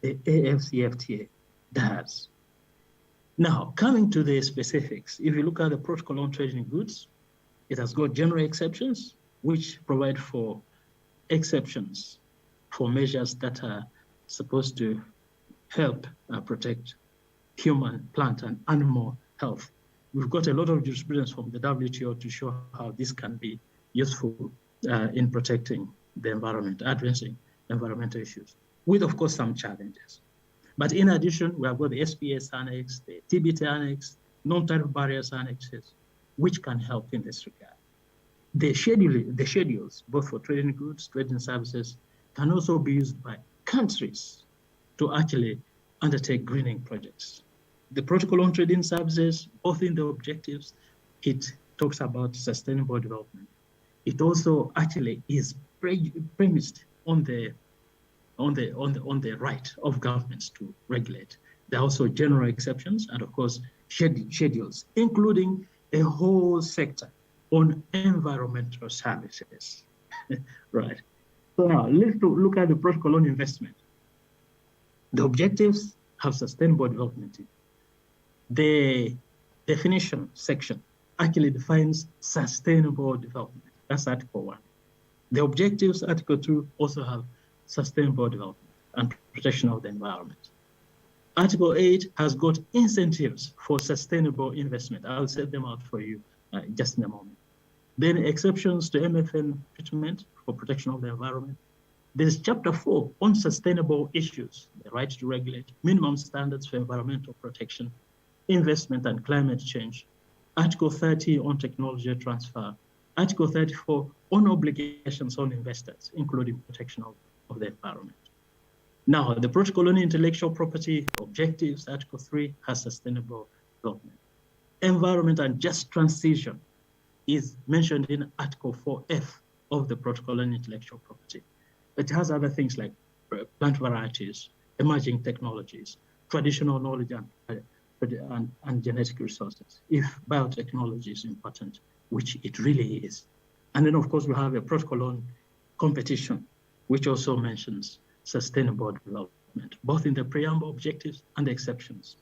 the AFCFTA does. Now, coming to the specifics, if you look at the protocol on trading goods, it has got general exceptions, which provide for exceptions for measures that are supposed to help protect human, plant, and animal health. We've got a lot of jurisprudence from the WTO to show how this can be useful in protecting the environment, addressing environmental issues, with, of course, some challenges. But in addition, we have got the SPS Annex, the TBT Annex, non-tariff barriers annexes, which can help in this regard. The schedules, both for trading goods, trading services, can also be used by countries to actually undertake greening projects. The protocol on trading services, both in the objectives, it talks about sustainable development. It also actually is premised on the right of governments to regulate. There are also general exceptions and, of course, schedules, including a whole sector on environmental services. Right. So now let's look at the protocol on investment. The objectives have sustainable development. The definition section actually defines sustainable development. That's Article 1. The objectives, Article 2, also have sustainable development and protection of the environment. Article 8 has got incentives for sustainable investment. I'll set them out for you just in a moment. Then exceptions to MFN treatment for protection of the environment. There's Chapter 4 on sustainable issues, the right to regulate, minimum standards for environmental protection, investment and climate change. Article 30 on technology transfer. Article 34 on obligations on investors, including protection of the environment. Now, the protocol on intellectual property objectives, Article 3 has sustainable development. Environment and just transition is mentioned in Article 4F of the protocol on intellectual property. It has other things like plant varieties, emerging technologies, traditional knowledge and genetic resources, if biotechnology is important, which it really is. And then, of course, we have a protocol on competition, which also mentions sustainable development, both in the preamble objectives and the exceptions.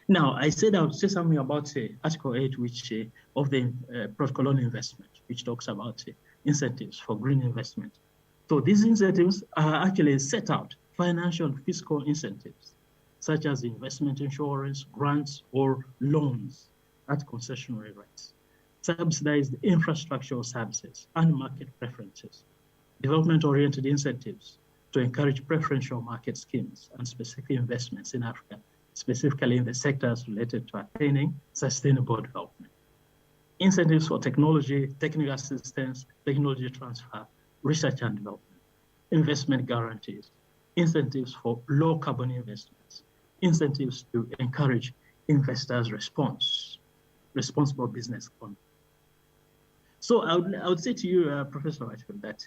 Now, I said I would say something about Article 8, which of the protocol on investment, which talks about incentives for green investment. So these incentives are actually set out financial and fiscal incentives, such as investment insurance, grants, or loans at concessionary rates, subsidized infrastructural services and market preferences, development-oriented incentives to encourage preferential market schemes and specific investments in Africa, specifically in the sectors related to attaining sustainable development. Incentives for technology, technical assistance, technology transfer, research and development, investment guarantees, incentives for low carbon investments, incentives to encourage investors' responsible business conduct. So I would say to you, Professor Whitefield, that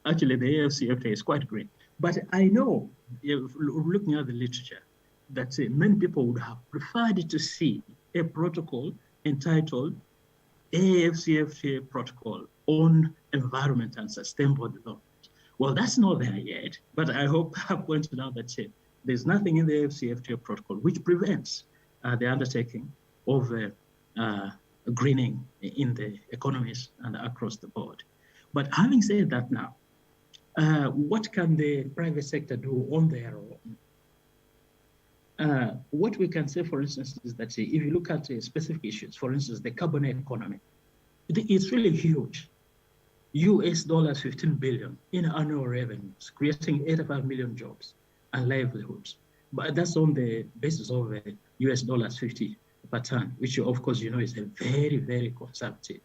actually the AFCFTA is quite great. But I know, looking at the literature, that many people would have preferred to see a protocol entitled AFCFTA Protocol on Environment and Sustainable Development. Well, that's not there yet, but I hope I've pointed out that there's nothing in the AFCFTA Protocol which prevents the undertaking of greening in the economies and across the board. But having said that now, what can the private sector do on their own? What we can say, for instance, is that if you look at specific issues, for instance, the carbon economy, it's really huge. US dollars 15 billion in annual revenues, creating 85 million jobs and livelihoods. But that's on the basis of US dollars 50 per ton, which of course you know is a very, very conservative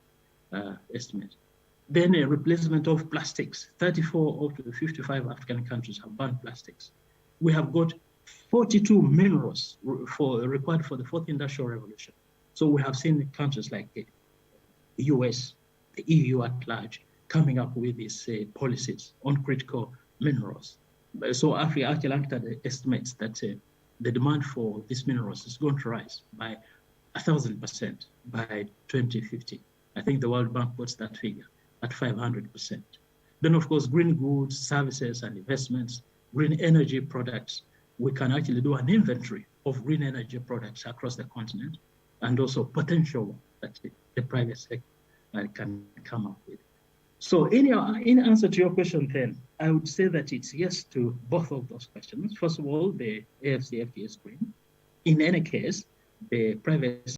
estimate. Then a replacement of plastics. 34 of the 55 African countries have banned plastics. We have got 42 minerals required for the fourth industrial revolution. So we have seen countries like the US, the EU at large, coming up with these policies on critical minerals. So Africa actually estimates that the demand for these minerals is going to rise by 1,000% by 2050. I think the World Bank puts that figure at 500%. Then, of course, green goods, services, and investments green energy products, we can actually do an inventory of green energy products across the continent, and also potential that the private sector can come up with. So in answer to your question then, I would say that it's yes to both of those questions. First of all, the AFCFTA is green. In any case, the private